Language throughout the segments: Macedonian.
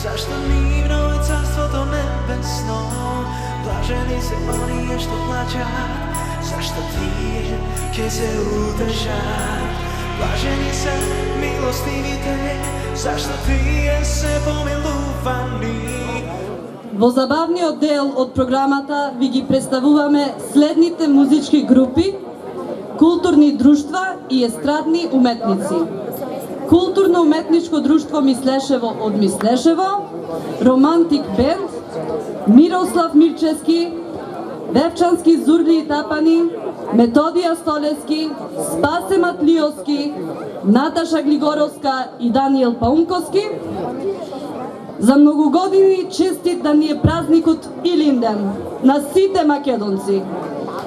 Zašto mirno je carstvo nebesno, blaženi se oni što plaćat. Zašto ti će se udržat, blaženi se milostivite. Zašto ti se помилувани. Во забавниот дел од програмата ви ги представуваме следните музички групи, културни друштва и естрадни уметници. Културно-уметничко друштво Мислешево од Мислешево, Романтик бенд, Мирослав Мирчевски, Вевчански Зурли и Тапани, Методија Столески, Спасе Матлиовски, Наташа Глигоровска и Даниел Паунковски. За многу години честит да ни е празникот Илинден на сите македонци.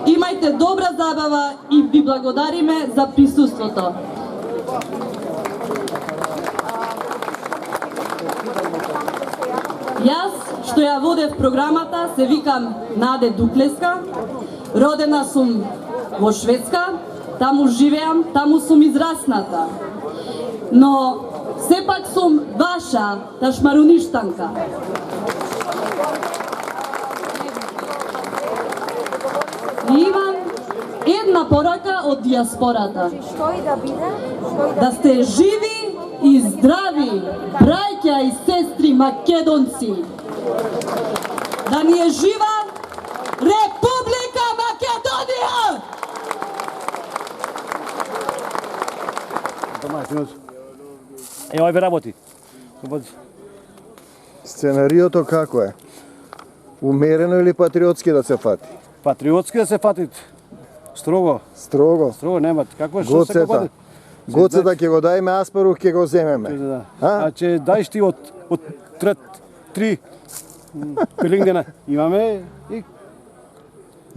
Имајте добра забава и ви благодариме за присуството. Јас, што ја водев програмата, се викам Наде Дуклеска. Родена сум во Шведска, таму живеам, таму сум израсната. Но сепак сум ваша ташмаруништанка. И имам една порака од диаспората. Да сте живи и здрави, браќа и сестри македонци. Да ни е жива Република Македонија! Еј, овој работи. Сценариото како е? Умерено или патриотски да се фати? Патриотски да се фати. Строго. Строго? Строго нема. Како што се Гоцета. Гоцета ќе го дајме, Аспарух ќе го земеме. Да. А че дајш ти од три пилингдена имаме и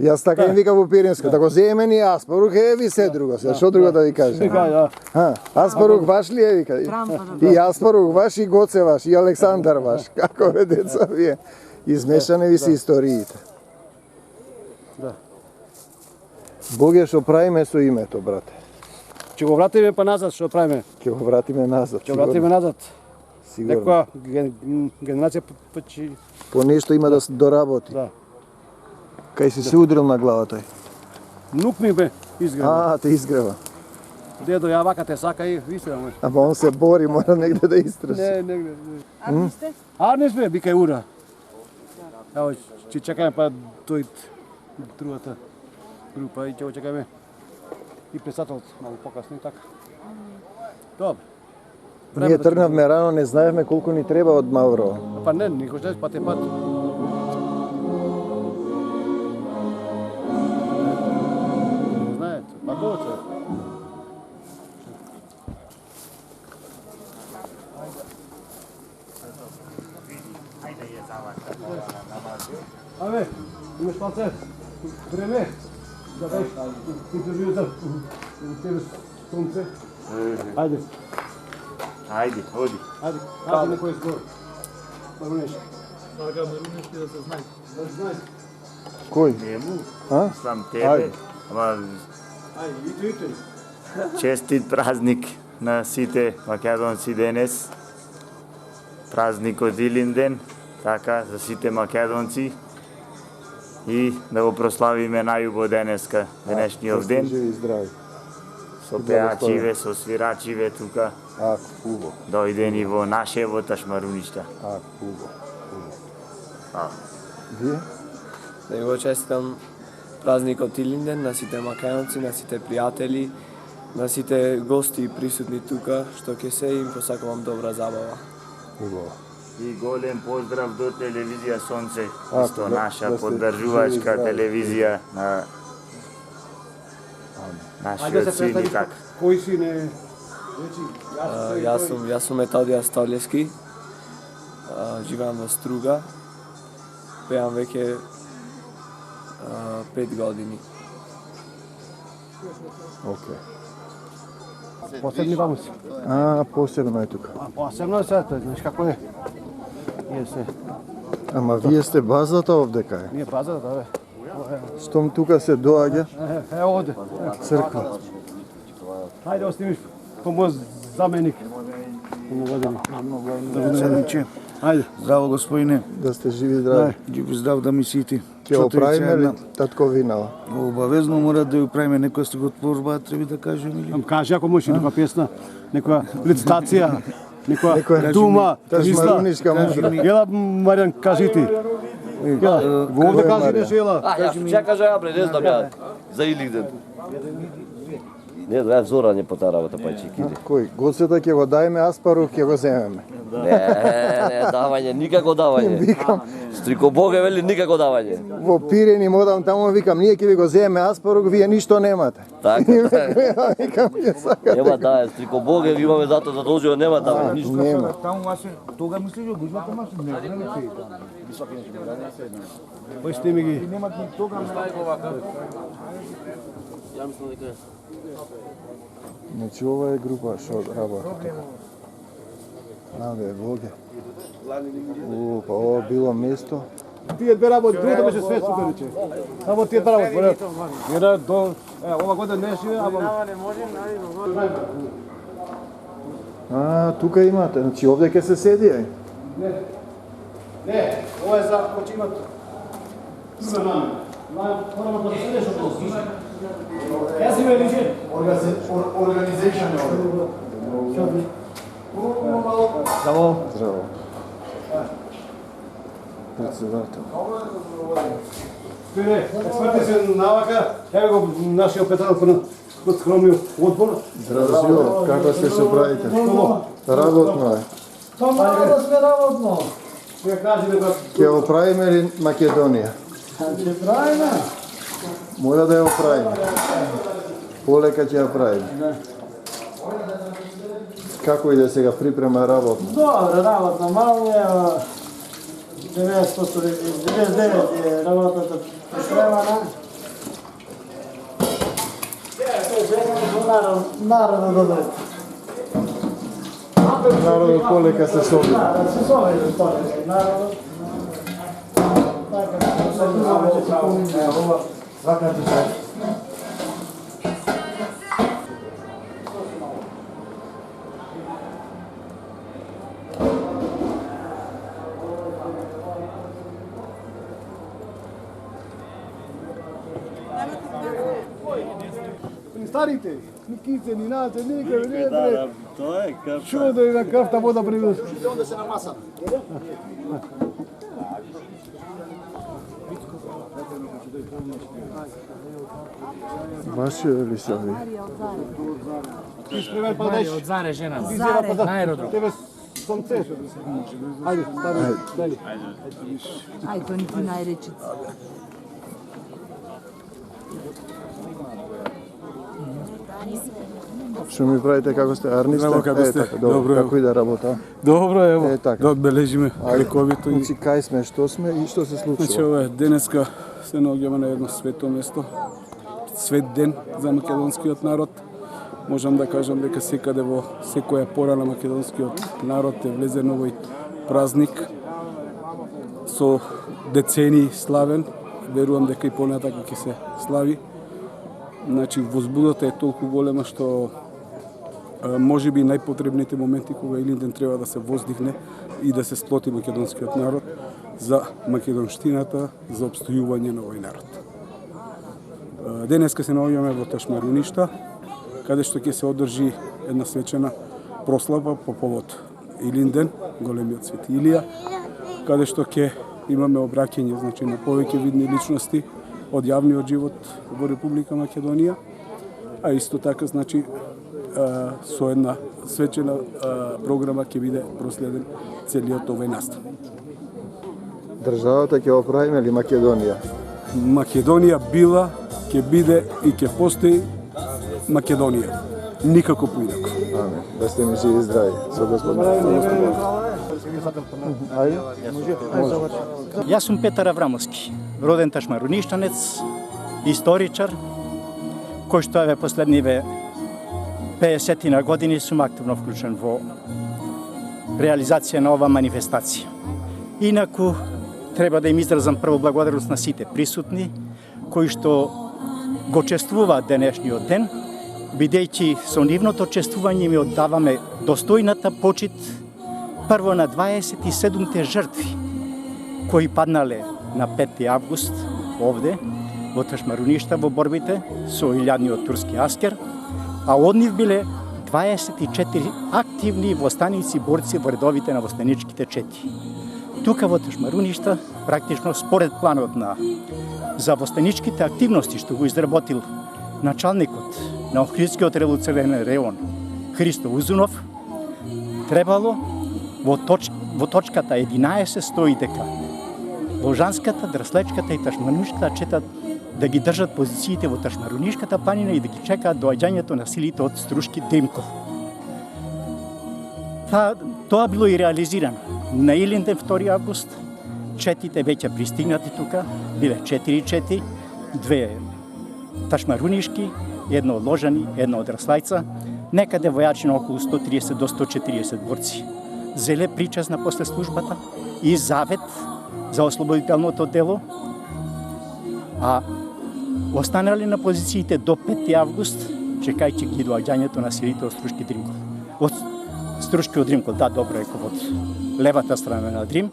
Јас така им викам во Пиринско, да го земеме ни Аспарух, ви се друго, се што друго да ви кажем? Аспарух ваш ли е, вика? И Аспарух ваш, и Гоце ваш, и Александар ваш. Како ве деца вие? Измешане ви се историите. Да. Боге, што правиме со името, брате? ќе го вратиме па назад, што правиме? Ќе го вратиме назад. Ќе го вратиме назад. Сигурно. Некоја генерација по нешто има да се доработи. Да. Кај си се удрил на глава тој? Нук ми бе изгрева. Те изгрева. Дедо ја вака те сака и висела. Ама он се бори, мора негде да истраси. Не, негде. Арни сте? Арни сме, бика е ура. Ево, ќе чекаме па тој другата група и ќе го чекаме и председателот малку покасно и така. Добро. Ние тргнавме рано, не знаевме колку ни треба од Мавро. Па не, никош не пат е пат. Знаете, па доце. Абе, имаш палце? Време? Да беш, ти държи за тебе сонце. Ајде. Ајде, оди. Ајде, ајде некој сгор. Марунеш. Така, Марунеш да се знае. Да знаеш. Кој? Нему. А? Слам тебе. Ама Ајде, ито. честит празник на сите македонци денес. Празникот Илинден, така, за сите македонци. И да го прославиме најубаво денеска, денешниот ден. Живи и здрави. Со пеачиве, со свирачиве тука. Убаво. Дојдени во нашево Ташмаруништа. Убаво. Вие? Да го честитам празникот Илинден на сите македонци, на сите пријатели, на сите гости присутни тука, што ќе се им посакувам добра забава. Убаво. И голем поздрав до телевизија Сонце, исто да наша сте поддржувачка живи, телевизија на нашиот син и така. Кој си не... Јас сум Методија Столески, живеам во Струга, пеам веќе 5 години. Окей. Посебни ваму си. Посебно е тука. Посебно е сега, знаеш како е. Ние се... Ама вие сте базата овдека е. Ние базата, да бе. Штом тука се доаѓа, Ево овде. црква. Хајде остимиш помој заменик. Да го Ајде. Здраво, господине. Да сте живи и здрави. Живи здрав да ми сити. Ќе го правиме ли татковинава? Обавезно мора да ја правиме, некоја сте го отворба, треба да кажем или... Кажи ако може некоја песна, некоја рецитација, некоја дума, Ташмарунишка мудра. Ела, Маријан, кажи ти. Ела, во овде кажи нешто, ела. Ја кажа ја бре, не знам ја, за Илинден. Не, ја Зора не по таа работа, пајчики. Кој? Гоцето ќе го дајме, Аспарух ќе го земеме. Не, давање, никако давање. Викам, Стрико Боге вели никако давање. во Пирени модам таму, викам, ние ќе ви го земеме Аспарух, вие ништо немате. Така, така. Викам, ќе сакате. Нема да, Стрико Боге имаме зато задолжено, нема давање, ништо. Нема. Таму ваше, тога мислиш ја гужвата маш, не знам Кој сними ги? Немат ни тога Значи ова е група што работи тука. Наве влоге. Па ова било место. Тие две работи, другото беше све супериче. Само тие две работи. Една до ова година не живе, ама Тука имате, значи овде ќе се седи, ај. не, ова е за кој имат. Има наме. Мораме да се седеш од тоа. Јас имам режим. Организација. Здраво. Здраво. Председател. Спире, сврти се навака, ево го нашиот председател под скромниот одбор. Здраво, како сте се правите? Работно е. Да сме работно. Ќе кажи дека Ќе го правиме ли Македонија? Ќе правиме. Мора да ја оправиме. Полека ќе ја правиме. Како иде сега припрема работно? Добре, работно малку е. 99 е работата припремана. Народот добре. Народот полека се собира. Да, се собира полека. Народот. Така, се думаме че се помине ова. Свака ти се. старите, ни кице, ни наце, никаде не е. Тоа е кафта. Чудо и на кафта вода привез. Онде се на маса. Ваше ли се ви? Испревер па деш. Од Заре жена. Заре. На аеродром. Тебе сонце што Ајде, стави. Ајде, тој ни најречица. Што ми правите, како сте? Арни сте? Здраво, како сте? Добро, како иде работа? Добро, ево, така. да одбележиме лековито. Значи, кај сме, што сме и што се случува? Значи, ова е денеска се наоѓаме на едно свето место, свет ден за македонскиот народ. Можам да кажам дека секаде во секоја пора на македонскиот народ е влезен овој празник со децении славен. Верувам дека и понатака ќе се слави. Значи, возбудата е толку голема што можеби најпотребните моменти кога Илинден треба да се воздигне и да се сплоти македонскиот народ за македонштината, за обстојување на овој народ. Денеска се наоѓаме во Ташмаруништа, каде што ќе се одржи една свечена прослава по повод Илинден, големиот Свети Илија, каде што ќе имаме обраќање, значи, на повеќе видни личности од јавниот живот во Република Македонија, а исто така, значи, со една свечена програма ќе биде проследен целиот овој настан. Државата ќе оправиме ли Македонија? Македонија била, ќе биде и ќе постои Македонија. Никако поинако. Амен. Да сте ми живи и здрави. Со Господа. Јас сум Петар Аврамовски, роден ташмаруништанец, историчар, кој што еве последниве 50 години сум активно вклучен во реализација на ова манифестација. Инаку, треба да им изразам прво благодарност на сите присутни, кои што го чествуваат денешниот ден, бидејќи со нивното чествување ми оддаваме достојната почит Прво на 27-те жртви кои паднале на 5 август овде во Ташмаруништа во борбите со илјадниот турски аскер, а од нив биле 24 активни востаници борци во редовите на востаничките чети. Тука во Ташмаруништа, практично според планот за востаничките активности што го изработил началникот на Охридскиот револуционарен район Христо Узунов, требало во точката 11 стои дека Ложанската, Драслечката и Ташмарунишката четат да ги држат позициите во Ташмарунишката планина и да ги чекаат доаѓањето на силите од Струшки Дримков. Тоа било и реализирано. На Илинден 2 август четите веќе пристигнати тука, биле 4 чети, 2 Ташмарунишки, едно од Ложани, едно од Раслајца, некаде војачи околу 130 до 140 борци. Зеле причазна после службата и завет за ослободителното дело, а останали на позициите до 5 август, чекајќи ги доаѓањето на силите од Струшки Дримков. Од Струшкиот Дримков, да, добро е од левата страна на Дрим,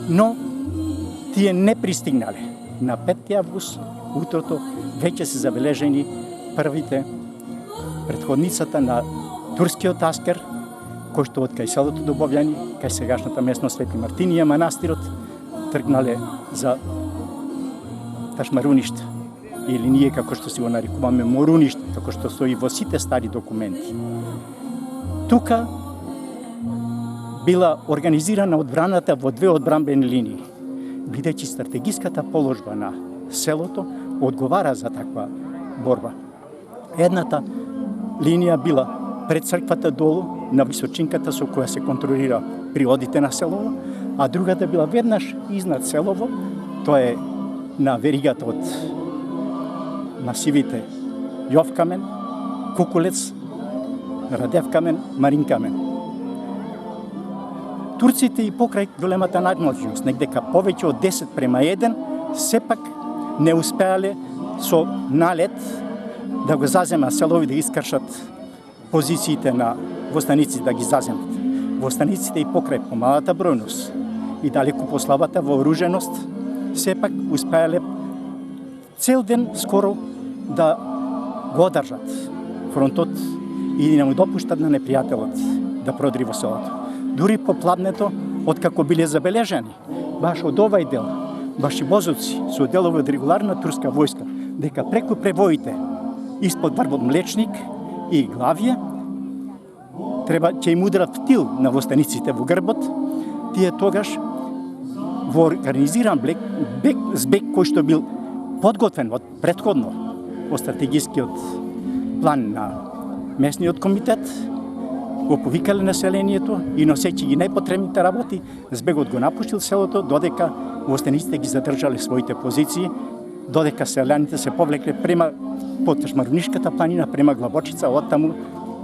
но тие не пристигнале. На 5 август, утрото, веќе се забележени првите предходницата на турскиот аскер, кој што од кај селото Дубовјани, кај сегашната местност Свети Мартинија манастирот, тргнале за Ташмаруништа, или ние како што си го нарекуваме Моруништа, како што стои во сите стари документи. Тука била организирана одбраната во 2 одбранбени линии, бидејќи стратегиската положба на селото одговара за таква борба. Едната линија била пред црквата долу, на височинката со која се контролира приодите на селово, а другата била веднаш изнад селово, тоа е на веригата од масивите Јовкамен, Кукулец, Радевкамен, Маринкамен. Турците и покрај големата надможност, негдека повеќе од 10:1, сепак не успеале со налет да го зазема селови, да искршат позициите на востаниците, да ги заземат. Востаниците и покрај помалата бројност и далеку послабата вооруженост, сепак успеале цел ден скоро да го одржат фронтот и не му допуштат на непријателот да продри во селото. Дури попладнето, откако биле забележани, баш од овај дел, баш и возоци со делови од регуларна турска војска, дека преку превоите испод Врвот Млечник и Главје, ќе им ударат втил на востаниците во грбот, тие тогаш во организиран збег кој што бил подготвен од претходно по стратегискиот план на местниот комитет, го повикале населението и носејќи ги најпотребните работи, збегот го напуштил селото, додека востаниците ги задржале своите позиции, додека селјаните се повлекле према по Ташмарунишката планина, према Глабочица, оттаму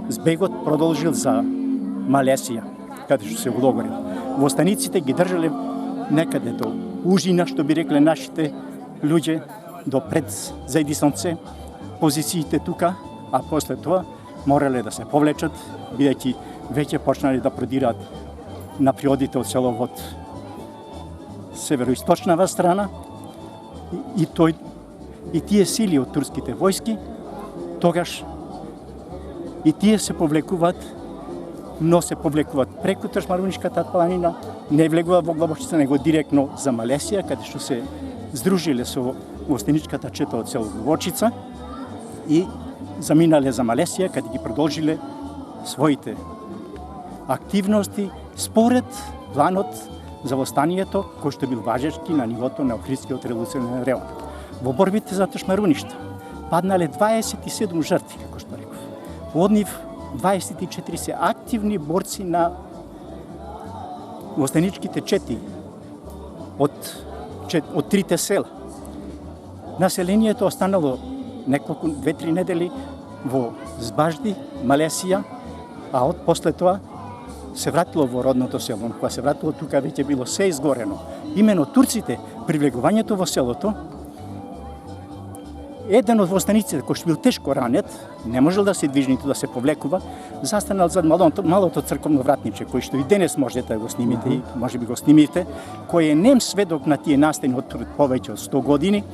збегот продолжил за Малесија, каде што се улогорил. Востаниците ги држале некаде до ужина, што би рекле нашите луѓе, до пред Зајдисонце, позициите тука, а после тоа морале да се повлечат, бидејќи веќе почнале да продираат на приодите од село од североисточнава страна и тие сили од турските војски, тогаш и тие се повлекуваат, но се повлекуваат преку Ташмарунишката планина, не влегуваат во Глабочица, него директно за Малесија, каде што се здружиле со востаничката чета од село Глабочица и заминале за Малесија, каде ги продолжиле своите активности според планот за востанието кој што бил важечки на нивото на Охридскиот револуционарен район. Во борбите за Ташмаруништа паднале 27 жртви, како што реков. Од нив 24 се активни борци на востаничките чети од трите села. Населението останало неколку 2-3 недели во Збажди, Малесија, а од после тоа се вратило во родното село. Кога се вратило тука веќе било се изгорено. Имено турците, привлегувањето во селото, еден од востаниците кој што бил тешко ранет, не можел да се движи ниту да се повлекува, застанал зад малото црковно вратниче, кој што и денес можете да го снимите и може би го снимите, кој е нем сведок на тие настани од повеќе од 100 години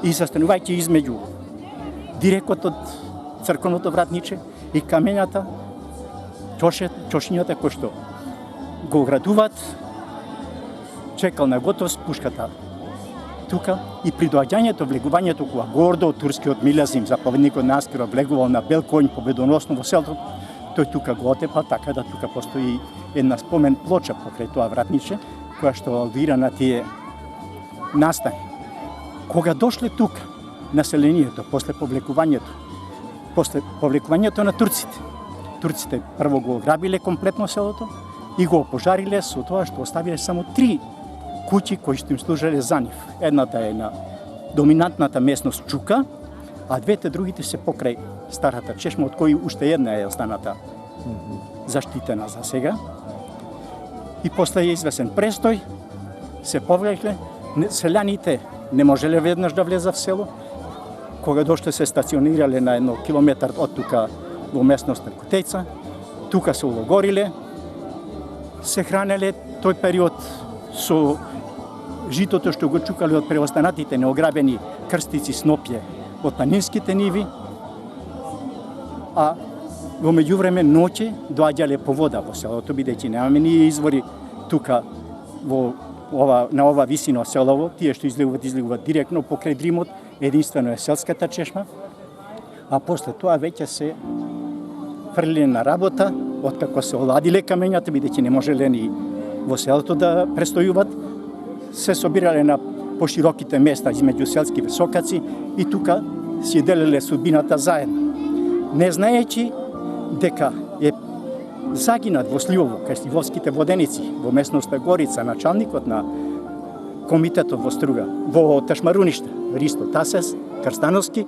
и застанувајќи измеѓу дирекот од црковното вратниче и камењата, чошињата кои што го оградуваат, чекал на готовност пушката тука и при доаѓањето, влегувањето кога Гордо, турскиот милазим, заповедникот на Аскера, влегувал на бел конј победоносно во селото, тој тука го отепа, така да тука постои една спомен плоча покрај тоа вратниче, која што алудира на тие настани. Кога дошле тука населението, после повлекувањето на турците, турците прво го ограбиле комплетно селото и го опожариле со тоа што оставиле само 3 куќи кои што им служеле за нив. Едната е на доминантната местност Чука, а двете другите се покрај старата чешма, од кои уште една е останата заштитена за сега. И после е извесен престој, се повлекле, селјаните не можеле веднаш да влеза в село, кога дошле се стационирале на 1 километар од тука во местност на Кутејца, тука се улогориле, се хранеле тој период со житото што го чукале од преостанатите неограбени крстици снопје од планинските ниви, а во меѓувреме ноќе доаѓале по вода во селото, бидејќи немаме ние извори тука на ова висина селово, тие што излегуваат директно покрај Дримот, единствено е селската чешма, а после тоа веќе се фрлиле на работа, откако се оладиле камењата, бидејќи не можеле ни во селото да престојуват, се собирале на пошироките места измеѓу селски високаци и тука си делеле судбината заедно. Не знаејќи дека е загинат во Сливово, кај Сливовските воденици, во местноста Горица, началникот на комитетот во Струга, во Ташмаруниште, Ристо Тасес, Крстановски,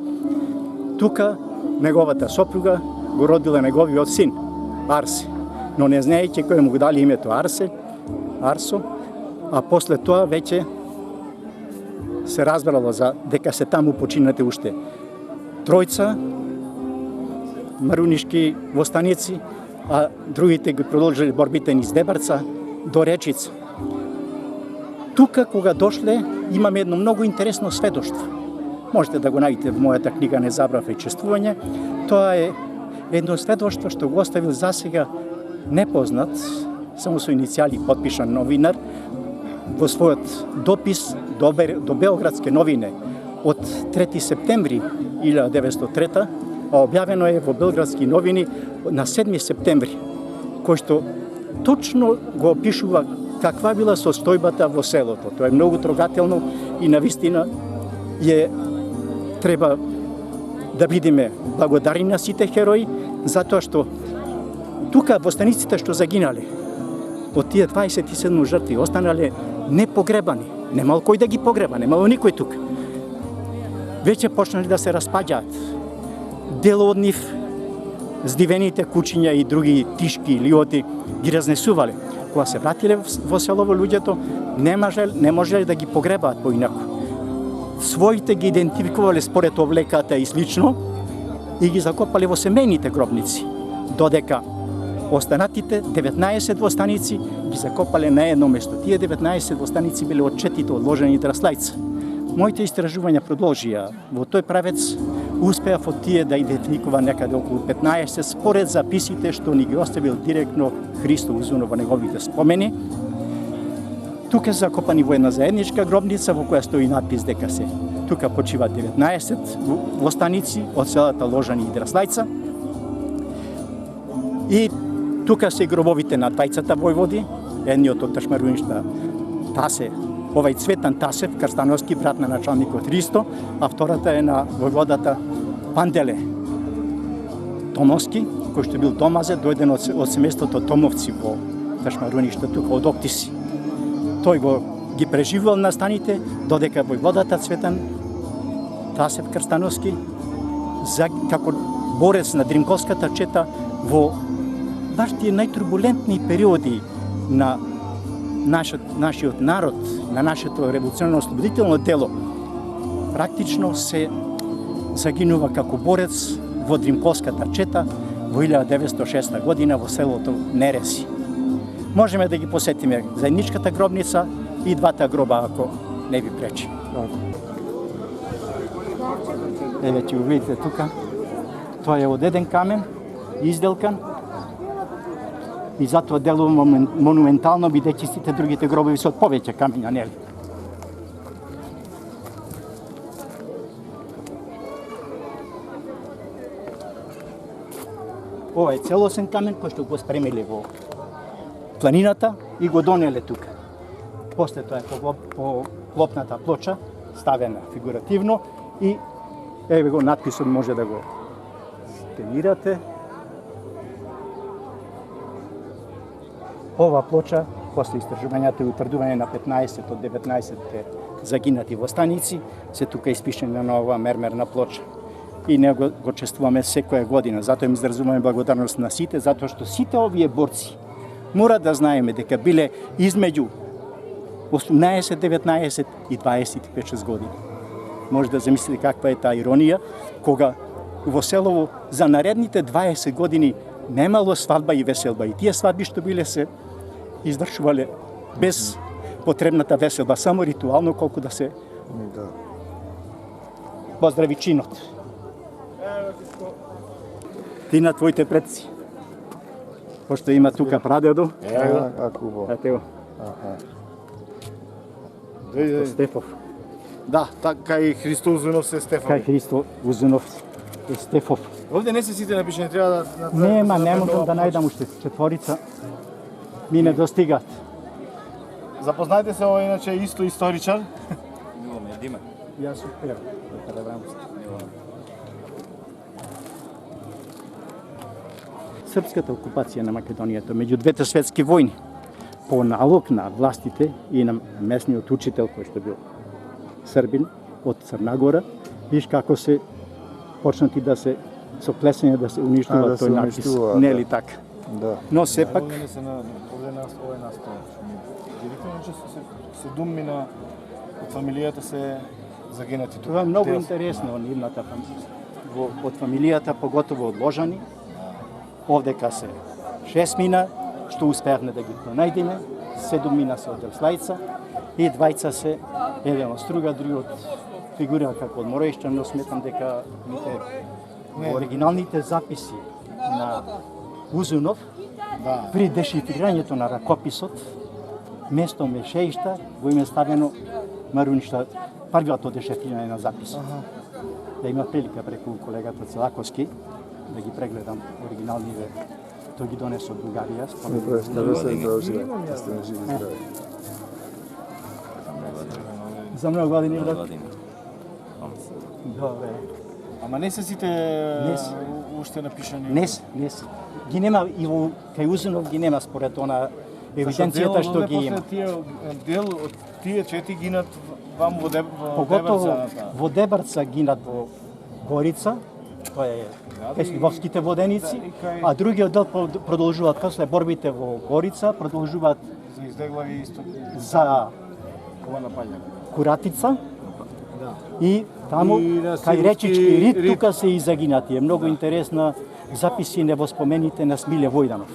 тука неговата сопруга го родила неговиот син, Арсе. Но не знаејќи кој му го дали името Арсо, а после тоа веќе се разбрало за дека се таму починати уште тројца марунишки востаници, а другите ги продолжиле борбите низ Дебарца до Речица. Тука кога дошле имаме едно многу интересно сведоштво. Можете да го најдете во мојата книга Не забрав чествување. Тоа е едно сведоштво што го оставил засега непознат, само со иницијали потпишан новинар, во својот допис до Белградске новине од 3 септември 1903, а објавено е во Белградски новини на 7 септември, кој што точно го опишува каква била состојбата во селото. Тоа е многу трогателно и навистина треба да бидеме благодарни на сите херои, затоа што тука востаниците што загинале, од тие 27 жртви останале непогребани. Немал кој да ги погреба, немало никој тука. Веќе почнали да се распаѓаат. Дел од нив, здивените кучиња и други тишки лиоти ги разнесувале. Кога се вратиле во селово луѓето, не можеле да ги погребаат поинаку. Своите ги идентификувале според облеката и слично и ги закопале во семејните гробници, додека останатите 19 востаници ги закопале на едно место. Тие 19 востаници биле отчетите одложени драслајца. Моите истражувања продолжија. Во тој правец успеав од тие да идентификува некаде околу 15 според записите што ни ги оставил директно Христо Узунов во неговите спомени. Тука се закопани во една заедничка гробница во која стои надпис дека се тука почиваат 19 востаници од селата Ложани и Драслајца. И тука се гробовите на двајцата војводи, едниот од Ташмаруништа Тасе, овај Цветан Тасев, Крстановски, брат на началникот Ристо, а втората е на војводата Панделе Томовски, кој што бил домазет, дојден од семејството Томовци во Ташмаруништа, тука од Октиси. Тој ги преживувал настаните, додека војводата Цветан Тасев Крстановски, како борец на Дримковската чета, во баш тие најтурбулентни периоди на нашиот народ, на нашето револуционно ослободително дело, практично се загинува како борец во Дримковската чета во 1906 година во селото Нереси. Можеме да ги посетиме заедничката гробница и двата гроба, ако не ви пречи. Еве ќе го видите тука. Тоа е од еден камен, изделкан, и затоа делува монументално, бидејќи сите другите гробови се од повеќе камења, нели? Ова е целосен камен кој што го спремиле во планината и го донеле тука. После тоа е по клопната плоча, ставена фигуративно, и еве го надписот, може да го скенирате. Ова плоча, после истражувањата и утврдување на 15 од 19 загинати востаници, се тука испишена на оваа мермерна плоча. И не го чествуваме секоја година. Затоа им изразуваме благодарност на сите, затоа што сите овие борци мора да знаеме дека биле измеѓу 18, 19 и 25 години. Може да замислите каква е таа иронија, кога во селово за наредните 20 години немало свадба и веселба. И тие свадби што биле се извршувале без потребната веселба, само ритуално, колку да се поздрави чинот. Ти на твоите предци. Пошто има тука прадедо. Ете го. Стефов. Да, така и Христо Узунов се Стефов. Кај Христо Узунов е Стефов. Овде не се сите напишени, треба да... Нема, не можам да најдам уште четворица. Ми не достигат. Запознајте се, ова иначе е исто историчар. Дима. Јас успеав. Српската окупација на Македонијата меѓу двете светски војни по налог на властите и на местниот учител кој што бил србин од Црна Гора, виж како се почнати да се со плесење да се уништува тој напис. Нели така? Да. Но сепак Овде ова е настојано. Директно че се думми на од фамилијата се загинати тука. Това е многу интересно нивната од фамилијата, поготово од Ложани. Овдека се 6 мина, што успеавме да ги пронајдеме, 7 мина се од Делслајца и двајца се еден од Струга, другиот фигурира како од Моројшчан, но сметам дека во оригиналните записи на Узунов, при дешифрирањето на ракописот, место Мешеишта го име ставено Маруништа, првиот дешифрирање на записот. Да има прилика преку колегата Целаковски да ги прегледам оригиналните, тој ги донесе од Бугарија. За многу години. Добре. Ама не се сите уште напишани? Не се. Ги нема и во кај Узунов ги нема според она евиденцијата што ги има. Дел од тие чети гинат вам во Дебрца? Поготово во Дебрца гинат во Горица, тоа е Песливовските воденици, а другиот дел продолжуваат после борбите во Горица, продолжуваат за Издеглави исто за Куратица. И таму кај речички Рид тука се и загинати. Е многу интересна записи невоспомените на Смиле Војданов.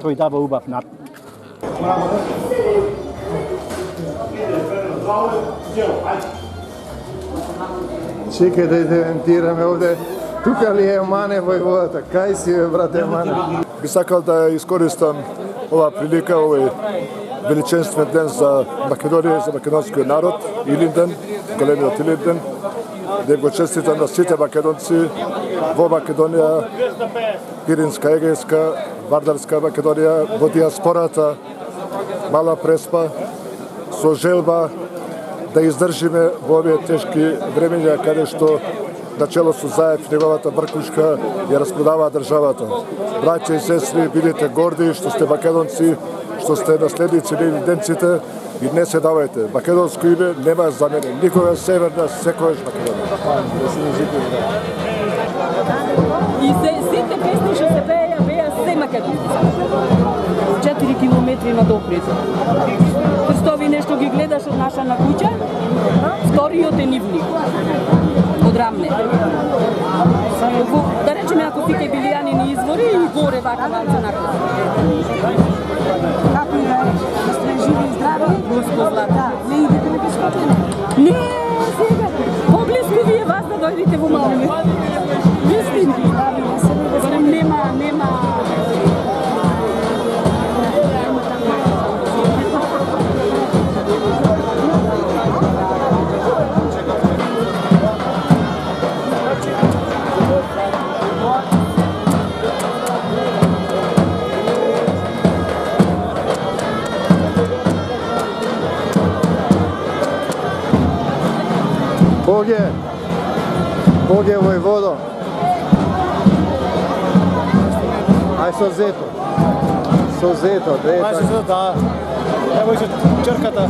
Тој дава убав напис. Чекај да идентираме овде. Тука ли е Мане војводата? Кај си бе, брате Мане? Би сакал да искористам ова прилика, овој величествен ден за Македонија, за македонскиот народ, Илинден, големиот Илинден, да го честитам на сите македонци во Македонија, Пиринска, Егејска, Вардарска Македонија, во диаспората, Мала Преспа, со желба да издржиме во овие тешки времења каде што начело со Заев, неговата бркушка ја распродаваа државата. Браќа и сестри, бидете горди што сте македонци, што сте наследници на иденците и не се давајте. Македонско име нема за мене. Никога северна, секојаш Македонија. И сите песни што се пееја, беа се македонски. 4 километри надопред. Представи нешто ги гледаш од наша на куќа, вториот е нивник, од Рамне. Да речеме, ако ти кај Билијанини извори и горе вака ланца накој. Како и да е, да сте живи и здрави? Господ Злата. Не идете на Бескоплене? Не, сега. Поблиску вие вас да дојдете во Малме. Вистини. Нема. Boge Vojvodo. Aj со зето. Со зето, да е така. Да. Ево ише черката.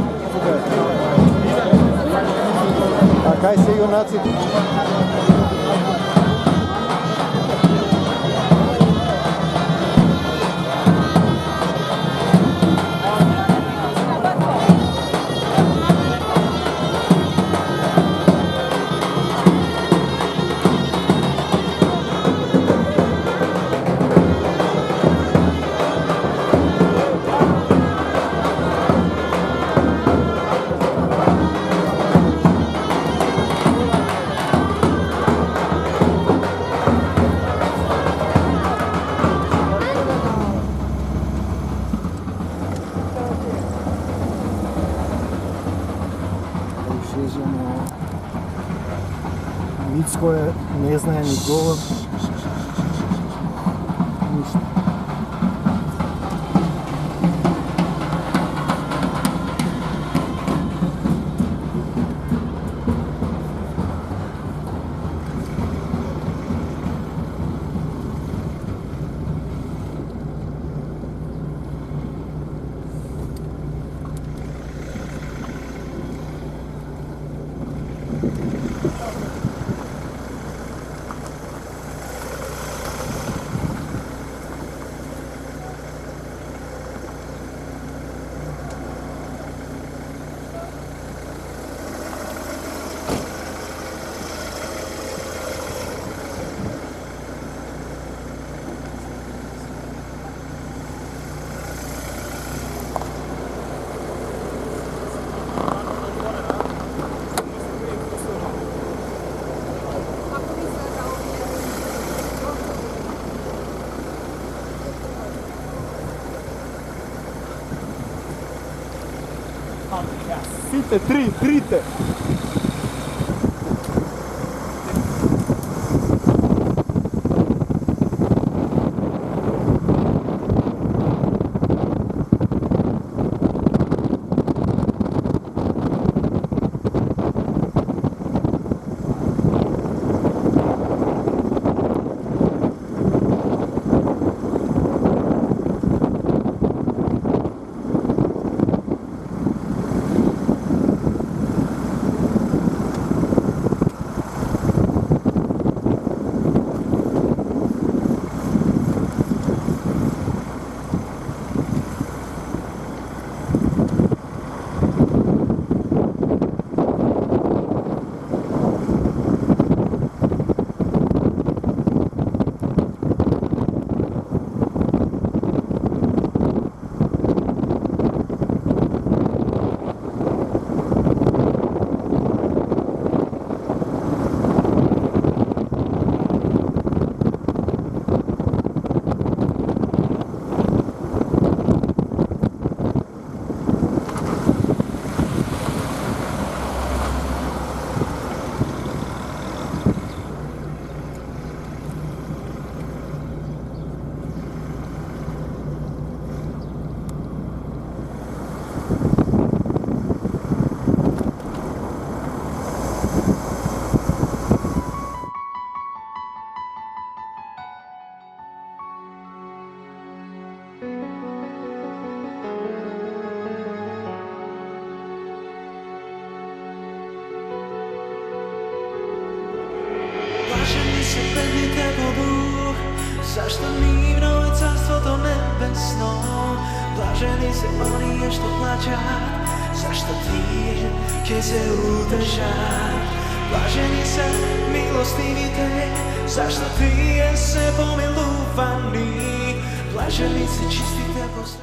А кај се јунаците? Мицко не знае ни говор. Ништо. Сите, трите. Блажени се бедните во дух, зашто нивно е царството небесно. onije što plaćat, zašto ti će se utežat. Blaženi se milostivite, zašto ti se pomiluvani, blaženi se čistite posle.